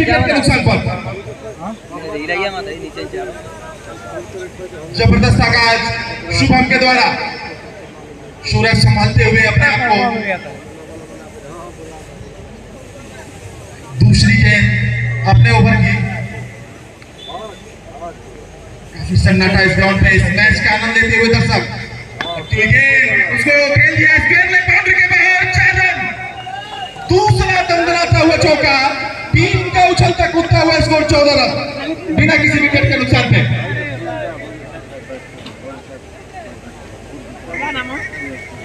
Wicket के नुकसान पर। जबरदस्त आगाज शुभम के द्वारा, सूरज संभालते हुए अपने आप को। दूसरी गेंद अपने ओवर की। काफी सन्नाटा इस ग्राउंड पे, इस मैच का आनंद लेते हुए दर्शक। उसको खेल दिया, बाउंड्री के बाहर, चार रन। दूसरा दंदनाता हुआ चौका, टीम का उछलता कूदता हुआ स्कोर 14 रन बिना किसी विकेट के नुकसान पे।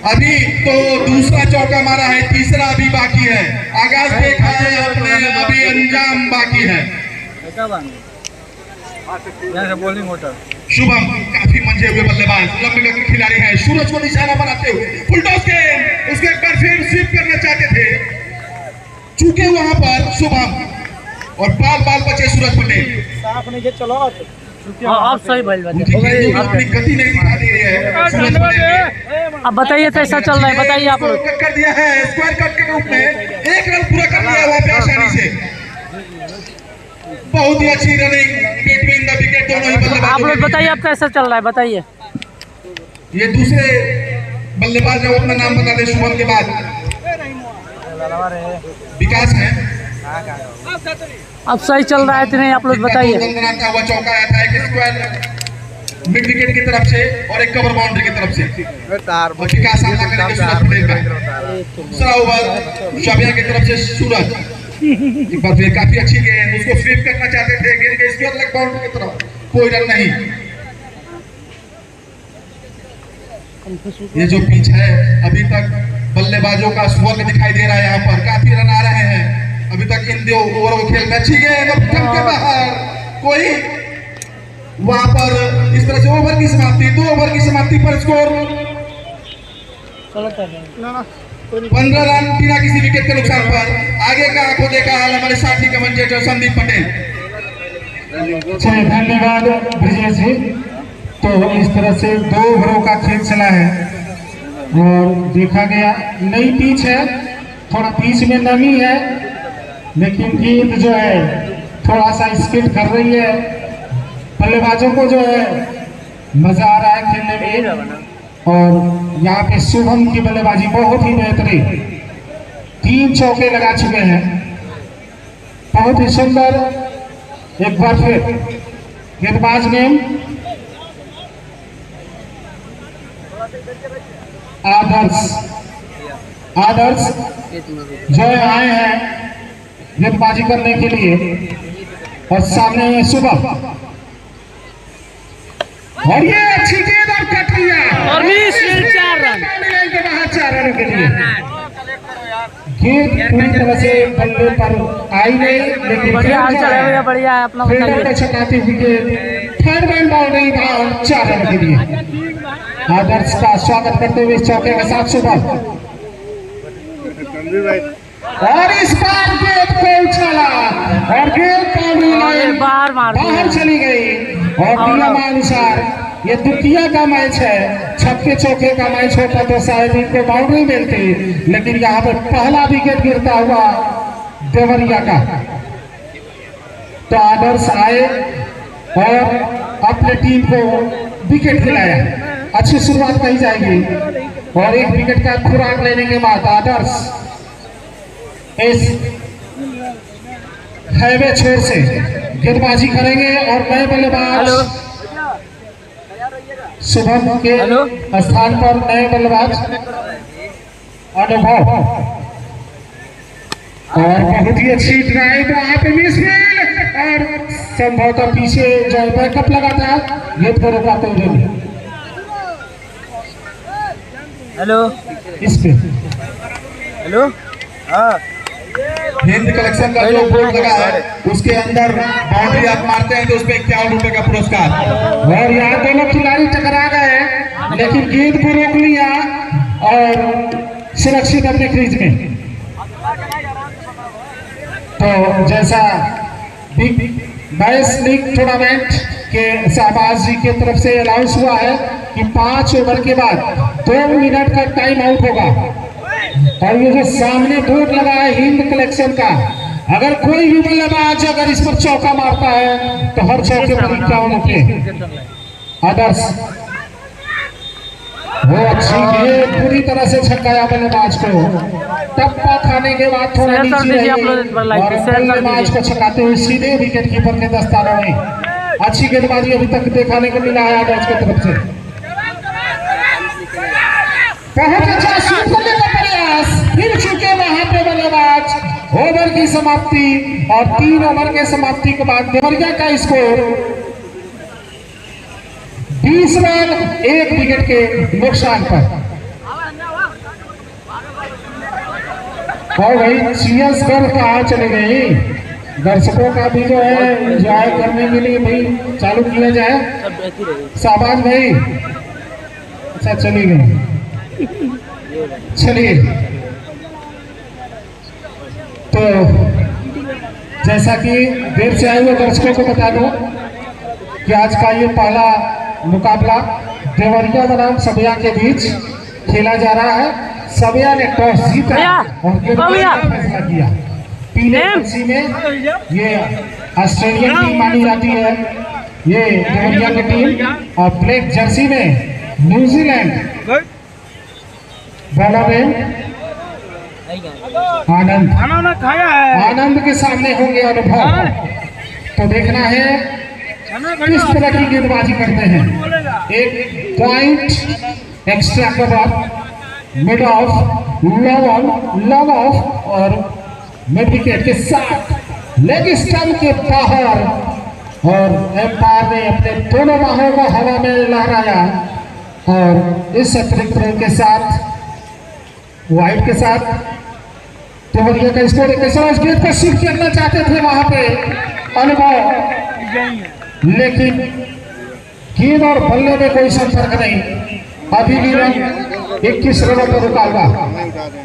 अभी तो दूसरा चौका मारा है, तीसरा अभी बाकी है। आगाज देखा है आपने, अभी अंजाम बाकी है। बॉलिंग होता शुभम काफी मंझे हुए बल्लेबाज, लंबे गति खिलाड़ी है। सूरज को निशाना बनाते हुए फुल टॉस गेंद, उसको एक बार फिर स्वीप करना चाहते थे, चूके वहां पर शुभम और बाल बाल बचे सूरज पटेल। साफ नहीं चलो आप सही भाई अपनी गति नहीं दिखा दी है सूरज पटेल। अब बताइए कैसा चल रहा है, बताइए आप लोग। कर दिया है स्क्वायर कट के रूप में, एक रन पूरा कर लिया वहां पे आसानी से। बहुत ही अच्छी रनिंग बिटवीन द विकेट दोनों ही बल्लेबाज। आप लोग बताइए अब कैसा चल रहा है, बताइए। ये दूसरे बल्लेबाज है, अपना नाम बता दे शुभम के बाद। विकास है। अब सही चल रहा है कि नहीं, आप लोग बताइए। हुआ चौका आया था, एक स्क्वायर मिड विकेट की तरफ से और एक कवर बाउंड्री की तरफ से। विकास सामना करेंगे सूरज पटेल का। दूसरा ओवर शाबिया की तरफ से सूरज, एक बार फिर काफी अच्छी गेंद, उसको स्वीप करना चाहते थे, गेंद के स्क्वायर लेग बाउंड्री की तरफ, कोई रन नहीं। ये जो पिच है अभी तक बल्लेबाजों का स्वर्ग दिखाई दे रहा है, यहाँ पर काफी रन आ रहे हैं अभी तक इन दो ओवरों के खेल में। अच्छी गेंद के बाहर, कोई वहां पर इस तरह से ओवर की समाप्ति, 2 ओवर की समाप्ति पर स्कोर 15 रन बिना किसी विकेट के नुकसान पर। आगे का आंखों देखा हाल हमारे साथी कमेंटेटर संदीप पटेल। धन्यवाद ब्रिजेश जी। तो इस तरह से 2 ओवरों का खेल चला है और देखा गया नई पिच है, थोड़ा पिच में नमी है, लेकिन गेंद जो है थोड़ा सा स्किड कर रही है। बल्लेबाजों को जो है मजा आ रहा है खेलने में। और यहाँ पे शुभम की बल्लेबाजी बहुत ही बेहतरीन, 3 चौके लगा चुके हैं, बहुत ही सुंदर। एक बार फिर गेंदबाज नेम आदर्श जो आए हैं गेंदबाजी करने के लिए, और सामने शुभम, और ये अच्छी गेंद और कट लिया और 4 रन के बाहर 4 रनों के लिए। गेंद पूरी तरह से बल्ले पर आई नहीं, लेकिन बढ़िया हाल चलेगा, बढ़िया है अपना बताइए। छकाती हुई गेंद थर्ड मैन बाउंड्री और 4 रन के लिए। आदर्श का स्वागत करते हुए चौके के साथ शुभम, और इस बार गेंद को उछाला और गेंद बाहर चली गई। और नियमानुसार ये द्वितीय का मैच है, छक्के चौके का मैच होता तो शायद इनको बाउंड्री मिलती, लेकिन यहाँ पर पहला विकेट गिरता हुआ देवरिया का। तो आदर्श आए और अपने टीम को विकेट दिलाया, अच्छी शुरुआत कही जाएगी। और 1 विकेट का खुराक लेने के बाद आदर्श इस हैवे छोर से गेंदबाजी करेंगे और नए बल्लेबाज शुभम के स्थान पर नए बल्लेबाज अनुभव, और बहुत ही अच्छी ड्राइव वहां पे मिसफील्ड, और संभवतः पीछे जो बैकअप लगा था ये तो रोका तो नहीं। हेलो इस पे हेलो, हाँ हिंद कलेक्शन का जो बोर्ड लगा है उसके अंदर बाउंड्री आप मारते हैं तो उसमें 51 रुपए का पुरस्कार। और यहाँ दोनों खिलाड़ी टकरा गए, लेकिन गेंद को रोक लिया और सुरक्षित अपने क्रीज में। तो जैसा बिग बैश लीग टूर्नामेंट के शहबाज जी की तरफ से अनाउंस हुआ है कि 5 ओवर के बाद 2 मिनट का टाइम आउट होगा। और ये जो सामने बोर्ड लगा है हिंद कलेक्शन का, अगर कोई भी बल्लेबाज अगर इस पर चौका मारता है तो हर चौके पर इक्यावन होते आदर्श। वो अच्छी गेंद पूरी तरह से छकाया बल्लेबाज को, टप्पा खाने के बाद थोड़ा नीचे रही और बल्लेबाज को छकाते हुए सीधे विकेट कीपर के दस्तानों में। अच्छी गेंदबाजी अभी तक देखने को मिला है आदर्श की तरफ से। बहुत अच्छा शॉट करने का प्रयास, फिर चुके वहां पे बल्लेबाज। ओवर की समाप्ति और 3 ओवर के समाप्ति के बाद देवरिया का स्कोर 20 रन 1 विकेट के नुकसान पर। और भाई सीएस कर कहाँ चले गए? दर्शकों का भी जो है एंजॉय करने के लिए भाई चालू किया जाए। शाहबाज भाई अच्छा चली गई, चलिए। तो जैसा कि देर से आए हुए दर्शकों को बता दूं कि आज का ये पहला मुकाबला देवरिया बनाम सबिया के बीच खेला जा रहा है। सबिया ने टॉस जीता और फैसला किया। पीले जर्सी में ये ऑस्ट्रेलियन टीम मानी जाती है, ये देवरिया की टीम, और ब्लैक जर्सी में न्यूजीलैंड। बॉलर है आनंद, आनंद के सामने होंगे अनुभव। तो देखना है किस तरह की गेंदबाजी करते हैं। एक point extra cover, mid of, long off और मिड विकेट के साथ लेग स्टंप के बाहर, और एम्पायर ने अपने दोनों बाहों को हवा में लहराया और इस अतिरिक्त रन के साथ वाइड के साथ देवरिया का स्कोर। इस गेंद को शिफ्ट करना चाहते थे वहां पे अनुभव, लेकिन गेंद और बल्ले में कोई संपर्क नहीं। अभी भी रन 21 रनों पर रुका हुआ।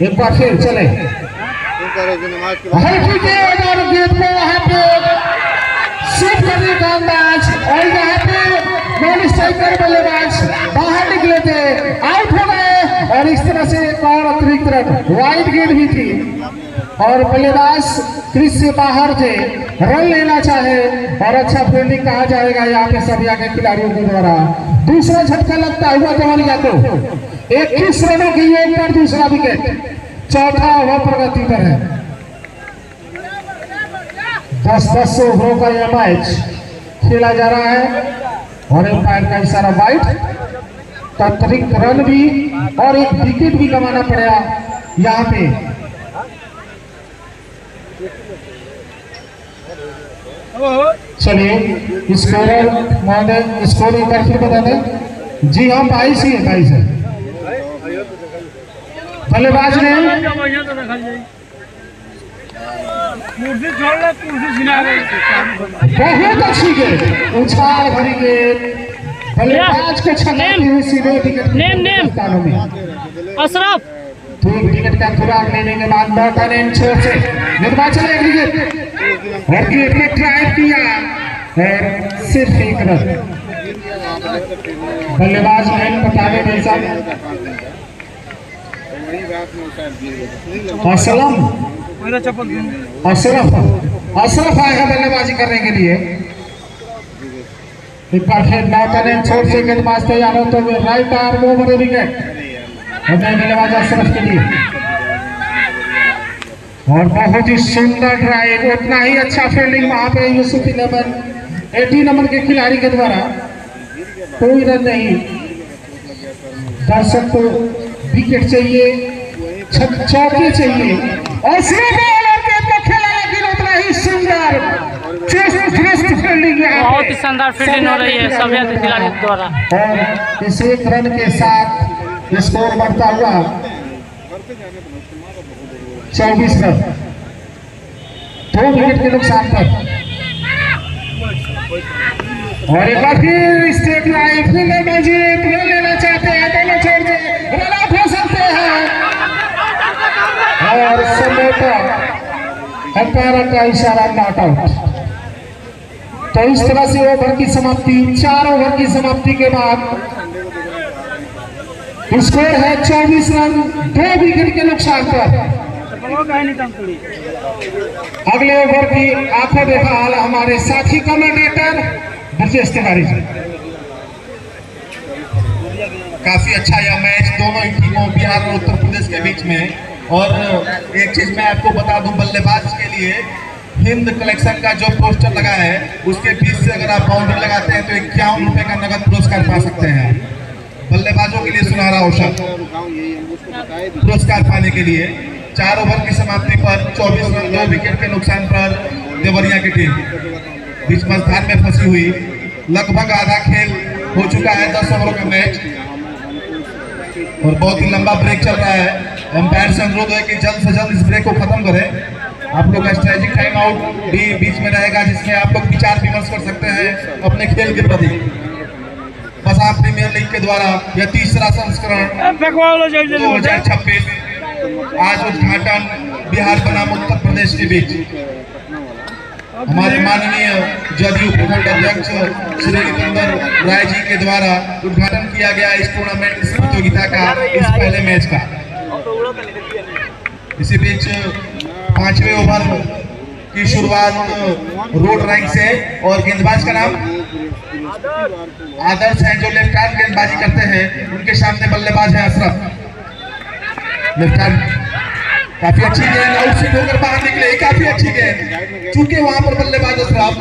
एक बार फिर चले, हल्की गेंद और गेंद को वहां पे शिफ्ट करने का अंदाज, और यहाँ पे नॉन स्ट्राइकर बल्लेबाज बाहर निकले थे, आउट हो गए। और इस तरह से एक और अतिरिक्त रन, वाइड गेंद भी थी और बल्लेबाज क्रीज से बाहर थे, रन लेना चाहे और अच्छा फील्डिंग कहा जाएगा यहाँ पे सबिया के खिलाड़ियों के द्वारा। दूसरा झटका लगता हुआ देवरिया को 21 रनों की योग पर दूसरा विकेट। चौथा ओवर प्रगति पर है। 10-10 ओवरों का यह मैच खेला जा रहा है और एम्पायर का इशारा वाइड। अतिरिक्त रन भी और एक विकेट भी गंवाना पड़ा यहाँ पे। चलिए स्कोर महोदय, स्कोर एक बार फिर बता दें। जी हाँ 22 ही है, 22 है। बल्लेबाज ने बहुत अच्छी गेंद, उछाल भरी गेंद, बल्लेबाज को छलाते हुए सीधे विकेट में। अशरफ 2 विकेट का खुराक लेने के बाद नौटन छोर से गेंदबाज चले विकेट और गेंद में ड्राइव किया और सिर्फ एक रन। बल्लेबाज ने बताने में अशरफ आए हैं बल्लेबाजी करने के लिए। एक बार फिर नौटन छोर से गेंदबाज तैयार हो तो राइट आर्म ओवर विकेट और बल्लेबाज अशरफ के लिए। और बहुत ही सुंदर ड्राइव, उतना ही अच्छा फील्डिंग वहां पे यूसुफ 18 नंबर के खिलाड़ी के द्वारा। कोई रन नहीं, दर्शक को विकेट चाहिए, चौके चाहिए और उतना ही सुंदर फील्डिंग, बहुत ही शानदार फील्डिंग हो रही है सबिया के खिलाड़ी द्वारा। और इस एक रन के साथ स्कोर बढ़ता हुआ 24 रन, 2 विकेट के नुकसान पर। और एक बार फिर स्टेट लाइन रन लेना चाहते हैं, दोनों छोड़ के रन आउट हो सकते हैं और एम्पायर का इशारा नॉट आउट। तो इस तरह से ओवर की समाप्ति, 4 ओवर की समाप्ति के बाद स्कोर है 24 रन 2 विकेट के नुकसान पर। अगले ओवर की आंखों देखा हाल हमारे साथी कमेंटेटर ब्रजेश तिवारी जी। काफी अच्छा यह मैच दोनों ही टीमों बिहार और उत्तर प्रदेश के बीच में। और एक चीज मैं आपको बता दूं, बल्लेबाज के लिए हिंद कलेक्शन का जो पोस्टर लगा है उसके बीच से अगर आप बाउंड्री लगाते हैं तो 51 रुपए का नगद पुरस्कार पा सकते हैं। बल्लेबाजों के लिए सुनहरा अवसर पुरस्कार पाने के लिए। 4 ओवर की समाप्ति पर 24 रन 2 विकेट के नुकसान पर देवरिया की टीम बीच मझधार में फंसी हुई। लगभग आधा खेल हो चुका है, 10 ओवरों का मैच और बहुत ही लंबा ब्रेक चल रहा है। एम्पायर से अनुरोध है कि जल्द से जल्द इस ब्रेक को खत्म करें। आप लोग का स्ट्रेटेजिक टाइम आउट भी बीच में रहेगा जिसमें आप लोग विचार विमर्श कर सकते हैं अपने खेल के प्रति। बसा प्रीमियर लीग के द्वारा यह तीसरा संस्करण 2026 आज उद्घाटन बिहार बनाम उत्तर प्रदेश के बीच हमारे माननीय जदयू प्रखंड अध्यक्ष श्री नितेंद्र राय जी के द्वारा उद्घाटन किया गया इस टूर्नामेंट, इस प्रतियोगिता का, इस पहले मैच का। इसी बीच 5वें ओवर की शुरुआत रोड रैंक से और गेंदबाज का नाम आदर्श है जो लेफ्ट हैंड गेंदबाजी करते हैं। उनके सामने बल्लेबाज है अशरफ। लेफ्ट हैंड काफी अच्छी गेंद, आउट से होकर बाहर निकले, काफी अच्छी गेंद। चूंकि वहां पर बल्लेबाज अशरफ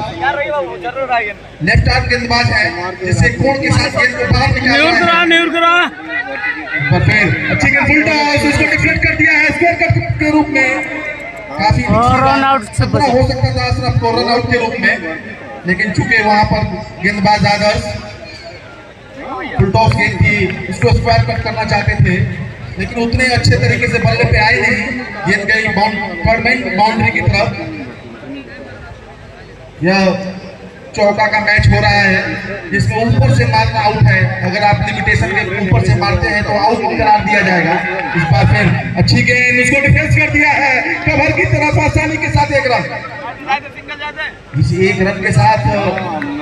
लेफ्ट हैंड गेंदबाज है जिससे कोण के साथ गेंद को बाहर निकाला और फिर अच्छी गेंद फुल टॉस, उसको डिफलेक्ट कर दिया है स्कोर के रूप में। काफी रन आउट से हो सकता था अशरफ को रन आउट के रूप में, लेकिन चूंकि वहां पर गेंदबाज आदर्श फुल टॉस गेंद थी, उसको स्क्वायर कट करना चाहते थे लेकिन उतने अच्छे तरीके से बल्ले पे आई नहीं। गेंद गई बाउंड्री की तरफ। यह चौका का मैच हो रहा है जिसमें ऊपर से मारना आउट है। अगर आप लिमिटेशन के ऊपर से मारते हैं तो आउट करार दिया जाएगा। इस बार फिर अच्छी गेंद, उसको डिफेंस कर दिया है कवर की तरफ आसानी के साथ 1 रन। इस 1 रन के साथ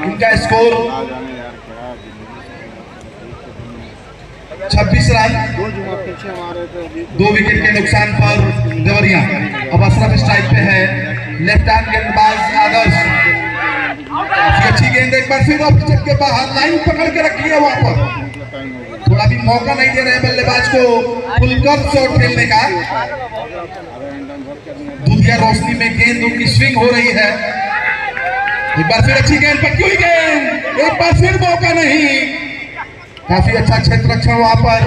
इनका स्कोर 26 रन 2 विकेट के नुकसान पर देवरिया। अब अशरफ स्ट्राइक पे है, लेफ्ट हैंड गेंदबाज आदर्श। अच्छी गेंद, एक बार फिर ऑफ के बाहर लाइन पकड़ के रखी है वहां पर। थोड़ा भी मौका नहीं दे रहे बल्लेबाज को फुलकर शॉट खेलने का। दूधिया रोशनी में गेंद उनकी स्विंग हो रही है। एक बार फिर अच्छी गेंद, पटकी हुई गेंद, एक बार फिर मौका नहीं। काफी अच्छा क्षेत्र रक्षण वहां पर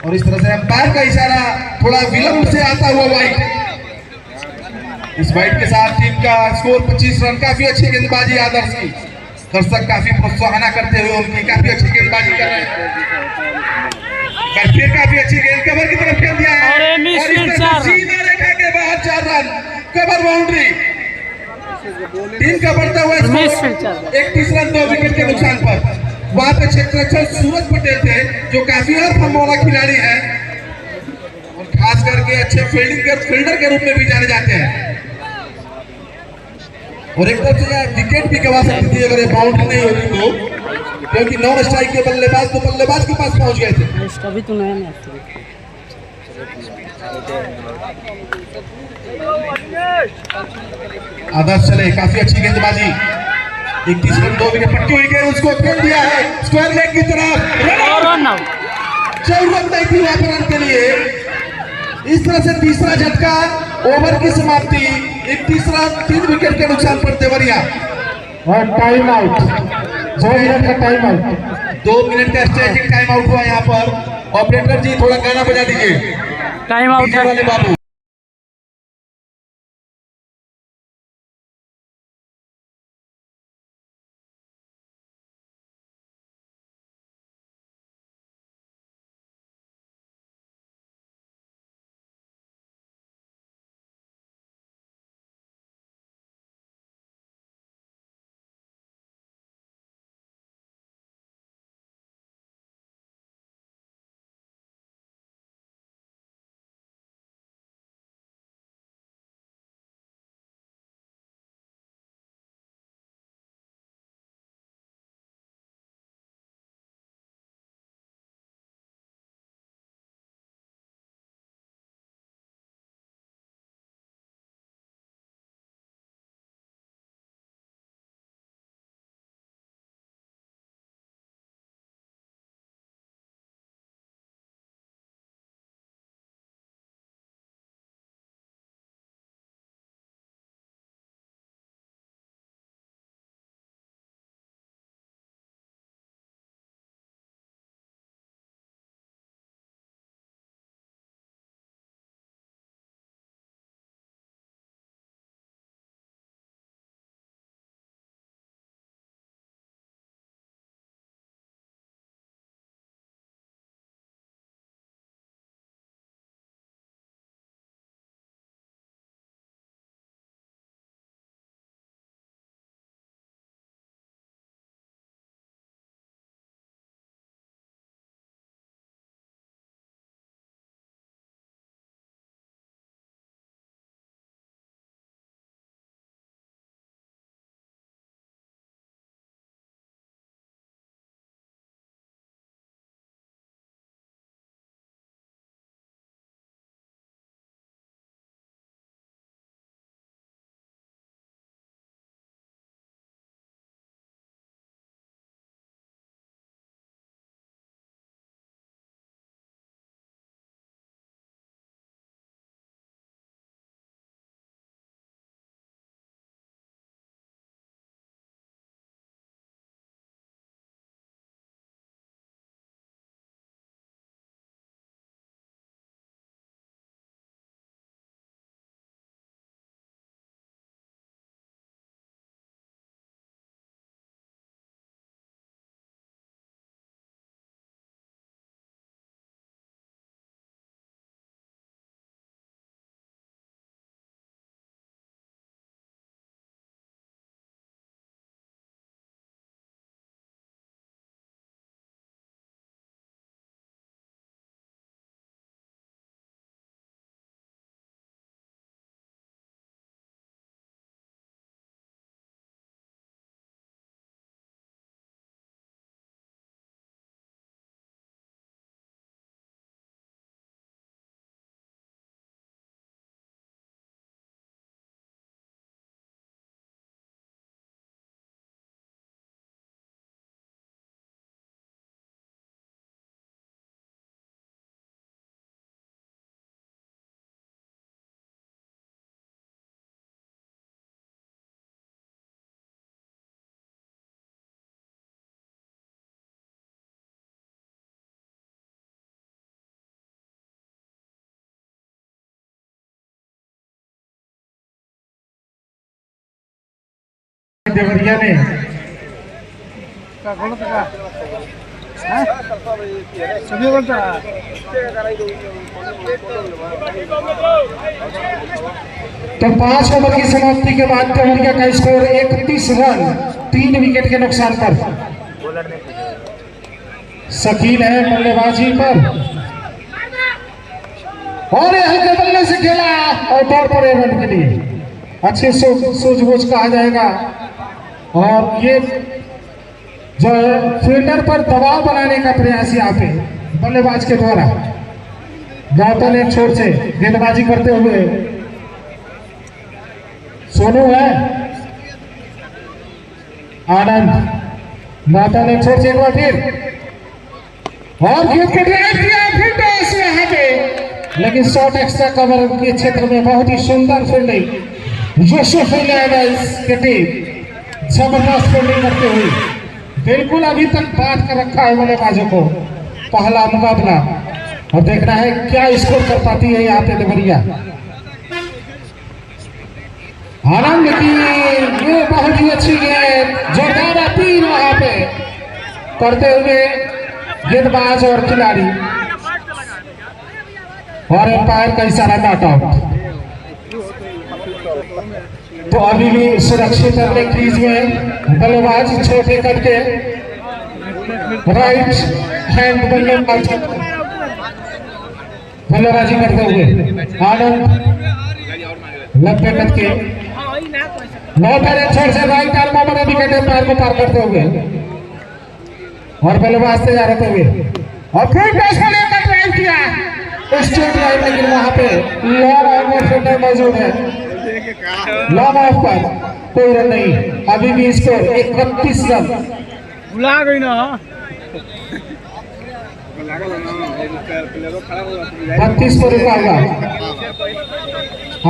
और इस तरह से अंपायर का इशारा थोड़ा विलंब से आता हुआ वाइड। इस वाइड के साथ टीम का स्कोर 25 रन। काफी अच्छी गेंदबाजी आदर्श की, दर्शक काफी प्रोत्साहन करते हुए उनकी काफी अच्छी गेंदबाजी कर रहे हैं। फिर काफी अच्छी गेंद कवर की तरफ खेल दिया है और इस तरह से सीधा रेखा के बाहर 4 रन, कवर बाउंड्री। टीम का बढ़ता हुआ स्कोर 31 रन 2 विकेट के नुकसान पर। वहां पे क्षेत्ररक्षक सूरज पटेल थे जो काफी फॉर्म वाला खिलाड़ी है और खास करके अच्छे फील्डर के रूप में भी जाने जाते हैं। और एक तरफ से विकेट भी गवा सकती थी अगर ये बाउंड्री नहीं होती तो, क्योंकि नॉन स्ट्राइक के बल्लेबाज तो बल्लेबाज के पास पहुंच गए थे। कभी तो नया आदर्श चले, काफी अच्छी गेंदबाजी। 31 रन 2 विकेट, पटकी हुई गेंद, उसको खेल दिया है स्क्वायर लेग की तरफ। रन आउट, जरूरत नहीं थी वहां पर रन के लिए। इस तरह से तीसरा झटका, ओवर की समाप्ति 31 रन 3 विकेट के नुकसान पर देवरिया। और टाइम आउट, 2 मिनट का टाइम आउट, 2 मिनट का स्ट्रेटेजिक टाइम आउट हुआ यहाँ पर। ऑपरेटर जी थोड़ा गाना बजा दीजिए, टाइम आउट वाले बाबू। देवरिया ने सभी बोलता तो 5 ओवर की समाप्ति के बाद देवरिया का स्कोर 31 रन 3 विकेट के नुकसान पर। शकील है बल्लेबाजी पर और हल्के बल्ले से खेला और दौड़ पड़े रन के लिए। अच्छे सूझबूझ कहा जाएगा। और ये जो है फील्डर पर दबाव बनाने का प्रयास यहाँ पे बल्लेबाज के द्वारा गौतम एक छोर से गेंदबाजी करते हुए सोनू है आनंद गौतम एक छोर से एक बार फिर और गेंद को ड्राइव किया फिर टॉस यहाँ पे, लेकिन शॉट एक्स्ट्रा कवर के क्षेत्र में बहुत ही सुंदर फील्डिंग यूसुफ के टीम जबरदस्त फील्डिंग करते हुए बिल्कुल अभी तक बात कर रखा है बल्लेबाजों को पहला मुकाबला। और देखना है क्या स्कोर कर पाती है यहाँ पे देवरिया। आनंद की ये बहुत ही अच्छी गेंद जोरदार अपील वहां पे करते हुए गेंदबाज और खिलाड़ी और एम्पायर का इशारा नॉट आउट। तो अभी भी सुरक्षित अपने क्रीज में बल्लेबाज छोटे करके राइट हैंड बल्लेबाजी करते हुए आनंद लंबे कद के छोर से राइट आर्म पर विकेट पैर को पार करते हुए और बल्लेबाज तैयार होते हुए और फिर टॉस को लेकर ड्राइव किया स्ट्रेट लाइन, लेकिन वहां पे लॉन्ग ऑफ फील्डर मौजूद है। लॉन्ग ऑफ पर कोई रन नहीं। अभी भी स्कोर 31 रन बुला गई ना 32 पर रुका हुआ।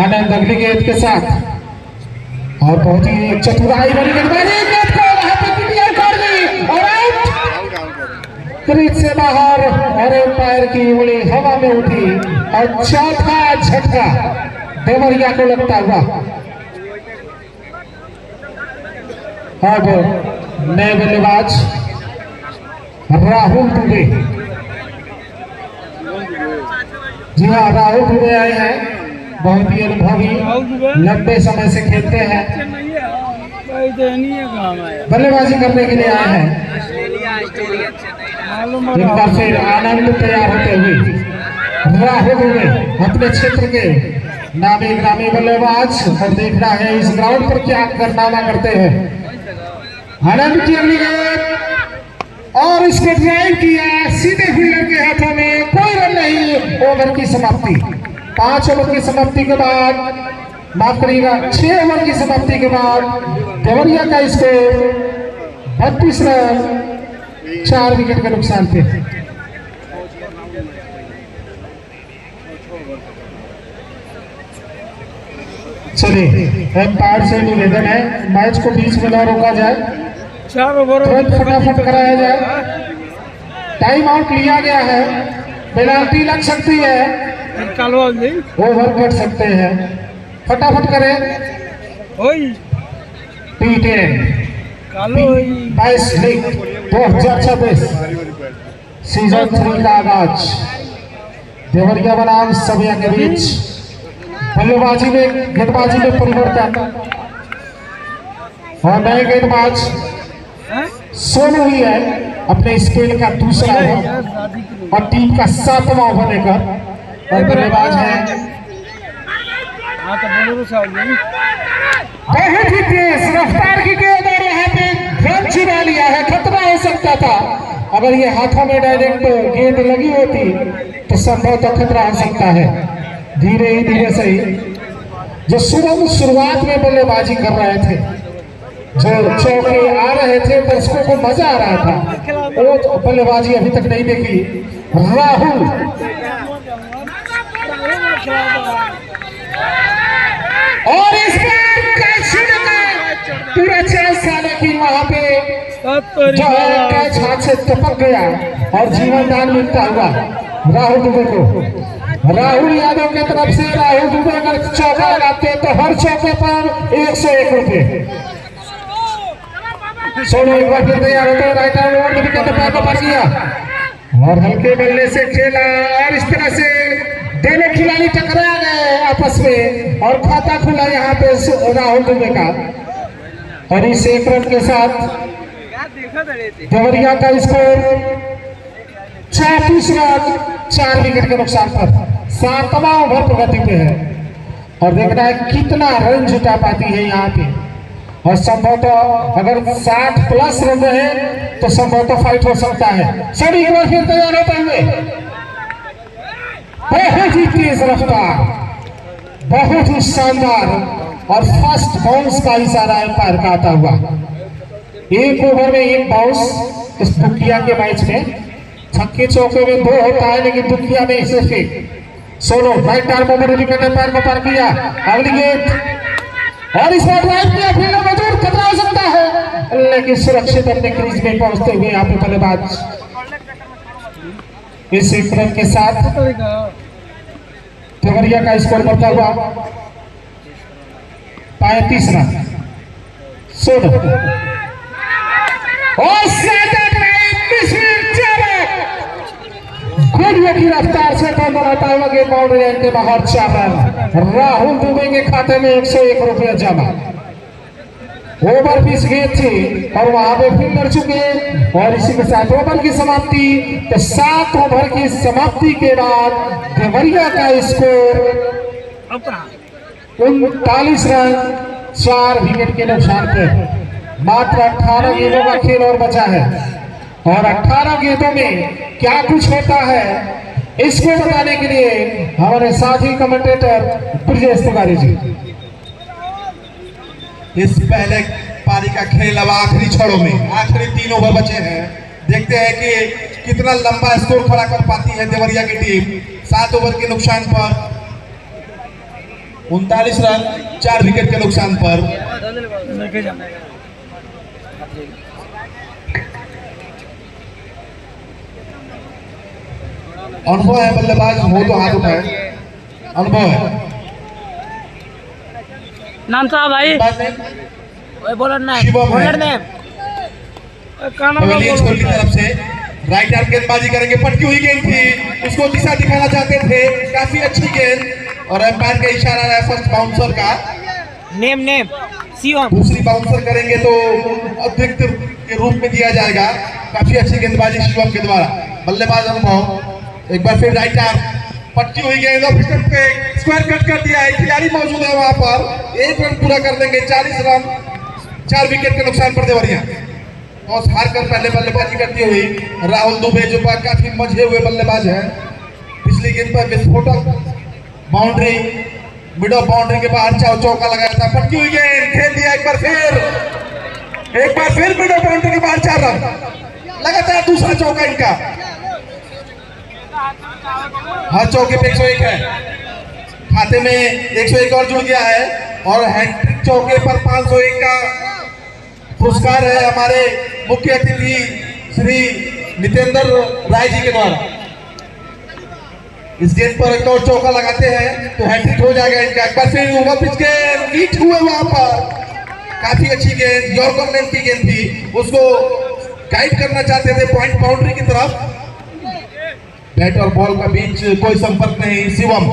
आनंद अगली गेंद के साथ और बहुत ही चतुराई वाली गेंदबाजी गेंद को वहां पे क्लियर कर दी और आउट क्रीज से बाहर और एम्पायर की उंगली हवा में उठी और चौथा झटका देवरिया को लगता हुआ। अब नए बल्लेबाज राहुल दुबे, जी हाँ राहुल दुबे आए हैं, बहुत ही अनुभवी लंबे समय से खेलते हैं, बल्लेबाजी करने के लिए आए हैं। एक बार फिर आनंद तैयार होते हुए राहुल दुबे अपने क्षेत्र के नामी ग्रामी बल्लेबाज और देखना है इस ग्राउंड पर क्या कारनामा करते हैं। आनंद की अगली गेंद और इसको ड्राइव किया सीधे फील्डर के हाथों में, कोई रन नहीं। ओवर की समाप्ति 5 ओवर की समाप्ति के बाद माफ करिएगा 6 ओवर की समाप्ति के बाद देवरिया का स्कोर 32 रन 4 विकेट के नुकसान पे। चलिए एम्पायर से निवेदन है मैच को बीच में न रोका जाए, 4 ओवर फटाफट कराया जाए। टाइम आउट लिया गया है, पेनाल्टी लग सकती है, ओवर कट सकते हैं, फटाफट करें। T10 22 लीग 2026 सीजन 3 का आगाज देवरिया बनाम सबिया के बीच। बल्लेबाजी में गेंदबाजी में परिवर्तन और नए गेंदबाज सोनू ही है अपने स्पेल का दूसरा ओवर और टीम का 7वां ओवर लेकर और बल्लेबाज है बहुत ही तेज रफ्तार की गेंद और यहाँ पे रन चुरा लिया है। खतरा हो सकता था अगर ये हाथों में डायरेक्ट गेंद लगी होती तो संभवतः खतरा हो सकता है। धीरे सही जो शुरुआत में बल्लेबाजी कर रहे थे, जो चौके आ रहे थे दर्शकों को मजा आ रहा था, वो बल्लेबाजी अभी तक नहीं देखी। राहुल और इस बार पूरा चांस था, लेकिन वहां पे जो है कैच हाथ से टपक गया और जीवन दान मिलता हुआ राहुल दुबे को। राहुल यादव की तरफ से राहुल दुबे अगर चौका लगाते तो हर चौके पर 101 रुपए। सोनू एक बार फिर तैयार होता है, राइट हैंड ओवर विकेट पैर को पार किया और हल्के बल्ले से खेला और इस तरह से दोनों खिलाड़ी टकरा गए आपस में और खाता खुला यहाँ पे राहुल दुबे का। और इस एक रन के साथ देवरिया का स्कोर 36 रन 4 विकेट के नुकसान पर 7वां ओवर प्रगति पे है। और देखना है कितना रन जुटा पाती है यहाँ पे, और संभवतः अगर 60 प्लस रन रहे तो संभवतः फाइट हो सकता है। सभी एक बार फिर तैयार होते हुए, बहुत ही तेज रफ्तार, बहुत ही शानदार और फर्स्ट बाउंस का इशारा एम्पायर का आता हुआ। एक ओवर में एक बाउंस इस दुखिया के मैच में, छक्के चौके में 2 होता है लेकिन दुखिया में इसे फेंक। सोनो right arm over wicket umpire को पार किया, अगली गेंद और इस बार ड्राइव किया, फील्डर मजबूर खतरा हो सकता है लेकिन सुरक्षित अपने क्रीज में पहुंचते हुए यहाँ पे बल्लेबाज इस एक रन के साथ देवरिया का स्कोर बढ़ता हुआ 35 रन। सोनो और खुद की रफ्तार से बंद रहता हुआ गेंद बाउंड्री लाइन के बाहर 4 रन। राहुल दुबे के खाते में 101 रुपया जमा। ओवर पिच गेंद थी और वहां पे फील्डर चुके और इसी के साथ ओवर की समाप्ति। तो 7 ओवर की समाप्ति के बाद देवरिया का स्कोर 39 रन 4 विकेट के नुकसान पर। मात्र 18 गेंदों का खेल और बचा है और 18 गेंदों में क्या कुछ होता है इसको बताने के लिए हमारे साथी कमेंटेटर ब्रजेश तिवारी जी। इस पहले पारी का खेल अब आखिरी छड़ों में, आखिरी 3 ओवर बचे हैं। देखते हैं कि कितना लंबा स्कोर खड़ा कर पाती है देवरिया की टीम। 7 ओवर के नुकसान पर 39 रन 4 विकेट के नुकसान पर। अनुभव है बल्लेबाज, वो तो हाथ उठाए, अनुभव है। नाम साहब भाई bowler name, bowler name pavilion school की तरफ से राइट आर्म गेंदबाजी करेंगे। पटकी हुई गेंद थी, उसको दिशा दिखाना चाहते थे, काफी अच्छी गेंद और एम्पायर का इशारा है फर्स्ट बाउंसर का। नेम शिवम। दूसरी बाउंसर करेंगे तो अतिरिक्त के रूप में दिया जाएगा। काफी अच्छी गेंदबाजी शिवम के द्वारा। बल्लेबाज अनुभव एक बार फिर राइट आर्म, पटकी हुई गेंद और स्क्वायर कट कर दिया है। खिलाड़ी मौजूद है वहां पर, 1 रन पूरा कर देंगे। 40 रन 4 विकेट के नुकसान पर देवरिया। टॉस हार कर पहले बल्लेबाजी करती हुई राहुल दुबे जो काफी मंझे हुए बल्लेबाज है। पिछली गेंद पर विस्फोटक बाउंड्री, मिड ऑफ बाउंड्री के बाहर चौका लगाया था। पटकी हुई गेंद खेल दिया एक बार फिर मिड ऑफ बाउंड्री के बाहर 4 रन। लगातार दूसरा चौका इनका, हर चौके पे 101 है। खाते में 101 और जुड़ गया है और हैट्रिक चौके पर 501 का पुरस्कार है हमारे मुख्य अतिथि श्री नितेंद्र राय जी के द्वारा। इस गेंद पर एक और चौका लगाते हैं तो हैट्रिक हो जाएगा इनका। एक बार फिर ओवर पिच गेंद नीट हुए वहां पर, काफी अच्छी गेंद, यॉर्कर लेंथ की गेंद थी, उसको गाइड करना चाहते थे पॉइंट बाउंड्री की तरफ। बैट और बॉल का बीच कोई संपर्क नहीं। शिवम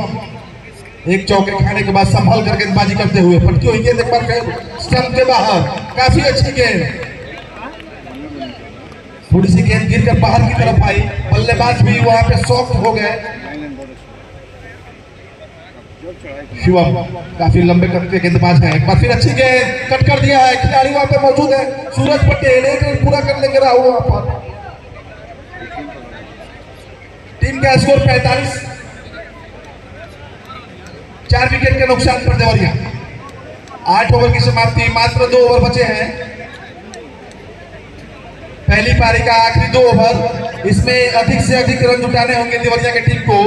एक चौके खाने के बाद संभल कर गेंदबाजी करते हुए पटकी हुई गेंद एक बार स्टंप के बाहर, काफी अच्छी गेंद, थोड़ी सी गेंद गिरकर बाहर की तरफ आई। बल्लेबाज भी वहां पे सॉफ्ट हो गए। शिवम काफी लंबे कट के गेंदबाज है। एक बार फिर अच्छी गेंद कट कर दिया है, खिलाड़ी वहां पे मौजूद है। सूरज पटेल 1 रन पूरा कर लेंगे राहुल वहां पर। टीम का स्कोर 45, 4 विकेट के नुकसान पर देवरिया। 8 ओवर की समाप्ति, मात्र 2 ओवर बचे हैं। पहली पारी का आखिरी 2 ओवर, इसमें अधिक से अधिक रन जुटाने होंगे देवरिया की टीम को।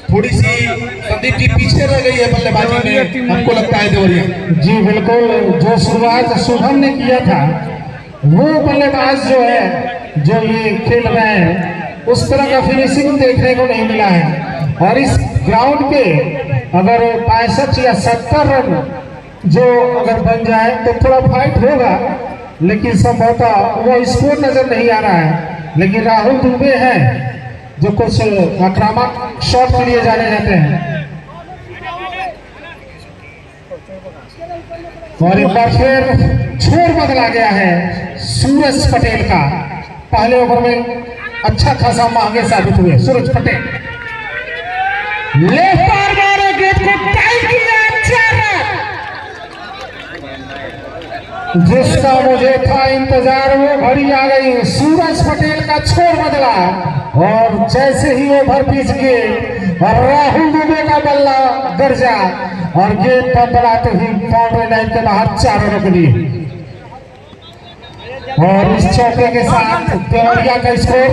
थोड़ी सी संदीप जी पीछे रह गई है बल्लेबाजी में, हमको लगता है देवरिया। जी बिल्कुल, जो शुरुआत शुभम ने किया था वो बल्लेबाज जो है जो ये खेल रहे हैं उस तरह का फिनिशिंग देखने को नहीं मिला है। और इस ग्राउंड पे अगर 65 या 70 रन जो अगर बन जाए तो थोड़ा फाइट होगा, लेकिन संभवतः वो स्कोर नजर नहीं आ रहा है। लेकिन राहुल दुबे हैं जो कुछ आक्रामक शॉट के लिए जाने जाते हैं। और एक बार फिर छोर बदला गया है सूरज पटेल का। पहले ओवर में अच्छा खासा महंगे साबित हुए सूरज पटेल। लेफ्ट आर्म मारे, गेंद को टाइट किया, अच्छा रन। जिसका मुझे था इंतजार वो घड़ी आ गई। सूरज पटेल का छोर बदला और जैसे ही ओवर पिच के राहुल दुबे का बल्ला गरजा और गेंद पर बढ़ाते ही बाउंड्री लाइन के बाहर 4 रनों के लिए। और इस चौके के साथ देवरिया का स्कोर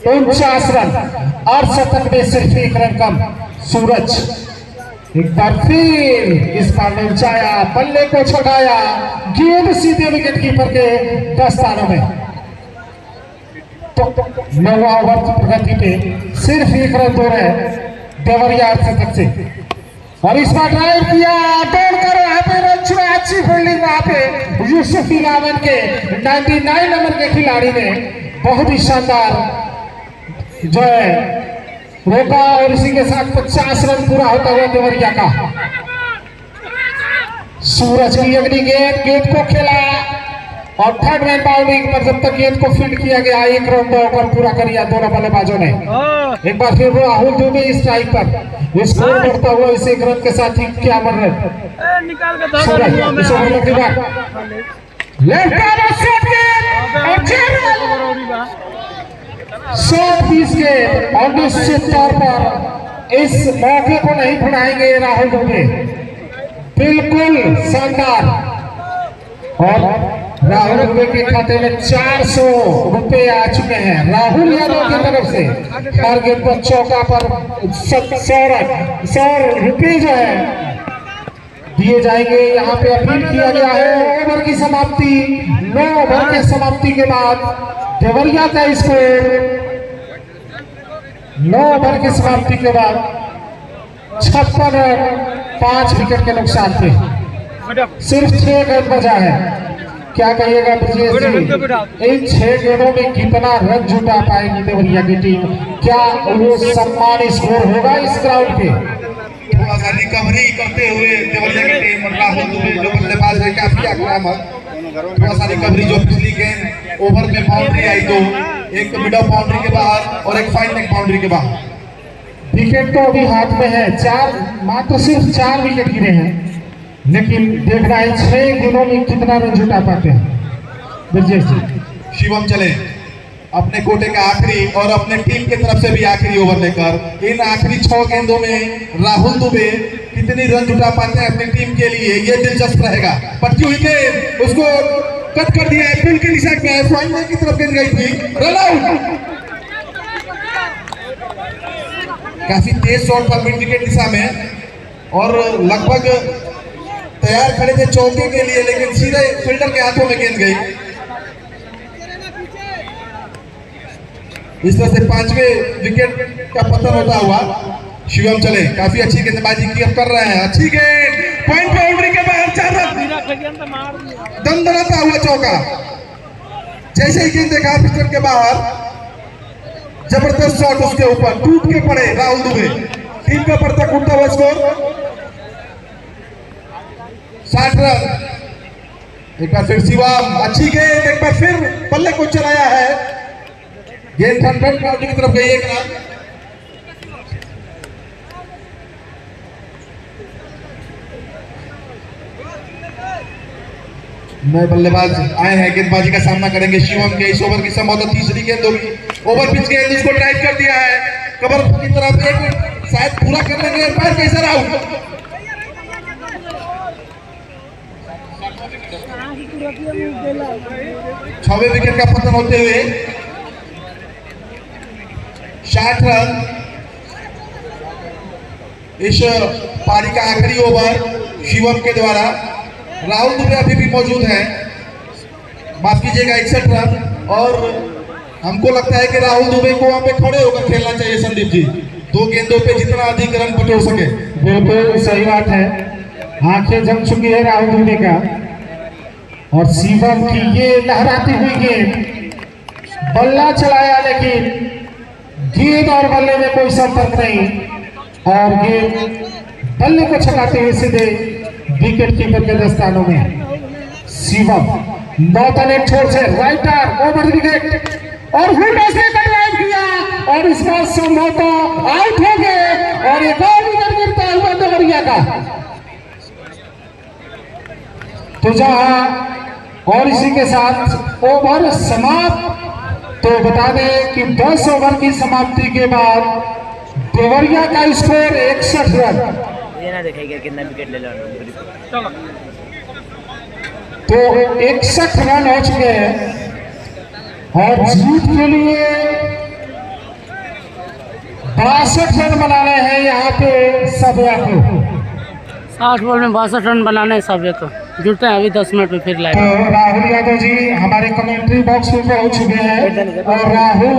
49 रन। 8 शतक में सिर्फ 1 रन कम। सूरज एक बार फिर इस बार ने उचाया, बल्ले को छकाया, गेंद सीधे विकेट कीपर के 10 स्थानों में। तो 9वां ओवर की प्रगति पे सिर्फ 1 रन दूर है देवरिया शतक से। और इस बार ड्राइव किया, दौड़कर वहां पे रन छुड़ा, अच्छी फील्डिंग वहां पे यूसुफ इलावन के 99 नंबर के खिलाड़ी ने बहुत ही शानदार जो है रोका। और इसी के साथ 50 रन पूरा होता हुआ देवरिया का। सूरज की अगली गेंद को खेला और थर्ड मैन बाउंड्री पर जब तक गेंद को फील्ड किया गया 1 रन 2 ओवर पूरा कर लिया दोनों बल्लेबाजों ने। एक बार फिर राहुल दुबे स्ट्राइक पर स्कोर बढ़ता हुआ इस 1 रन के साथ ही क्या मर रहे निकाल के लेफ्ट आर्म शॉट के और निश्चित तौर पर इस मौके को नहीं भुलाएंगे राहुल दुबे। बिल्कुल शानदार। और राहुल दुबे के खाते में 400 रुपए आ चुके हैं राहुल यादव की तरफ से। हर गेंद पर चौका पर 100 रुपए जो है दिए जाएंगे। यहाँ पे अपील किया गया है ओवर की समाप्ति 9 ओवर के समाप्ति के बाद देवरिया का स्कोर 9 ओवर की समाप्ति के बाद 56 रन 5 विकेट के नुकसान पे सिर्फ 6 गेंद बचा है। क्या कहिएगा ब्रजेश जी, इन 6 गेंदों में कितना रन जुटा पाएगी देवरिया की टीम? क्या वो सम्मान स्कोर होगा इस ग्राउंड पे? थोड़ा सा रिकवरी करते हुए देवरिया की टीम राहुल दुबे जो बल्लेबाज है काफी आक्रामक। थोड़ा सा रिकवरी जो पिछली गेंद ओवर में बाउंड्री आई तो एक मिड ऑफ बाउंड्री के बाहर और एक फाइन लेग बाउंड्री के बाहर। विकेट तो अभी हाथ में है, 4 मात्र सिर्फ 4 विकेट गिरे हैं, लेकिन देखना है 6 गेंदों में कितना रन जुटा पाते हैं ब्रजेश जी। शिवम चले अपने कोटे का आखिरी और अपने टीम की तरफ से भी आखिरी ओवर लेकर इन आखिरी 6 गेंदों में राहुल दुबे कितनी रन जुटा पाते हैं अपनी टीम के लिए, ये दिलचस्प रहेगा। पट्टी हुई गेंद उसको कट कर दिया है, पुल के निशान में फाइनल की तरफ गेंद गई थी, रन आउट। काफी तेज शॉट था मिड विकेट दिशा में और लगभग तैयार खड़े थे चौके के लिए, लेकिन सीधे फील्डर के हाथों में गेंद गई। इस तरह से 5वें विकेट का पतन होता हुआ शिवम चले काफी अच्छी गेंदबाजी कर रहे हैं। अच्छी गेंद पॉइंट बाउंड्री के बाहर 4 रन, दमदमाता हुआ चौका। जैसे ही गेंद देखा पिस्टन के बाहर जबरदस्त शॉट उसके ऊपर टूट के पड़े राहुल दुबे। टीम का बढ़ता कूदता हुआ स्कोर 60 रन। एक बार फिर शिवम अच्छी गेंद, एक बार फिर बल्ले को चलाया है, गेंद फ्रंट बाउंड्री की तरफ गई, 1 रन। नए बल्लेबाज आए हैं, गेंदबाजी का सामना करेंगे शिवम के। इस ओवर की संभवतः तीसरी गेंद होगी। ओवर पिच गेंद उसको ड्राइव कर दिया है कवर की तरफ, एक शायद पूरा कर लेंगे। पैर कैसा आउट, 6वें विकेट का पतन होते हुए 60 रन। इस पारी का आखिरी ओवर शिवम के द्वारा। राहुल दुबे अभी भी मौजूद हैं, माफ कीजिएगा 61 रन। और हमको लगता है कि राहुल दुबे को वहां पे खड़े होकर खेलना चाहिए संदीप जी, 2 गेंदों पे जितना अधिक रन बटोर सके। बिल्कुल सही बात है। आंखें जम चुकी है राहुल दुबे का। और शिवम की ये लहराती हुई गेंद, बल्ला चलाया लेकिन गेंद और बल्ले में कोई संपर्क नहीं, और गेंद बल्ले को छकाते हुए सीधे विकेट कीपर के दस्तानों में। शिवम 9 रन छोड़ से राइटर ओवर विकेट, और विकेट से ड्राइव किया और इस बार संभवतः आउट हो गए, और एक और विकेट गिरता हुआ देवरिया का। तो जहां और इसी के साथ ओवर समाप्त। तो बता दें कि 10 ओवर की समाप्ति के बाद देवरिया का स्कोर 61 रन। ये ना देखेगा कितना विकेट ले लो। तो 61 रन हो चुके हैं, और जीत के लिए 62 रन बनाने हैं यहाँ पे सभ्या को। 60 बॉल में 62 रन बनाने हैं सभ्या को। जुड़ते हैं अभी 10 मिनट में फिर लाइव। तो राहुल यादव जी हमारे कमेंट्री बॉक्स में पहुंच चुके हैं, और राहुल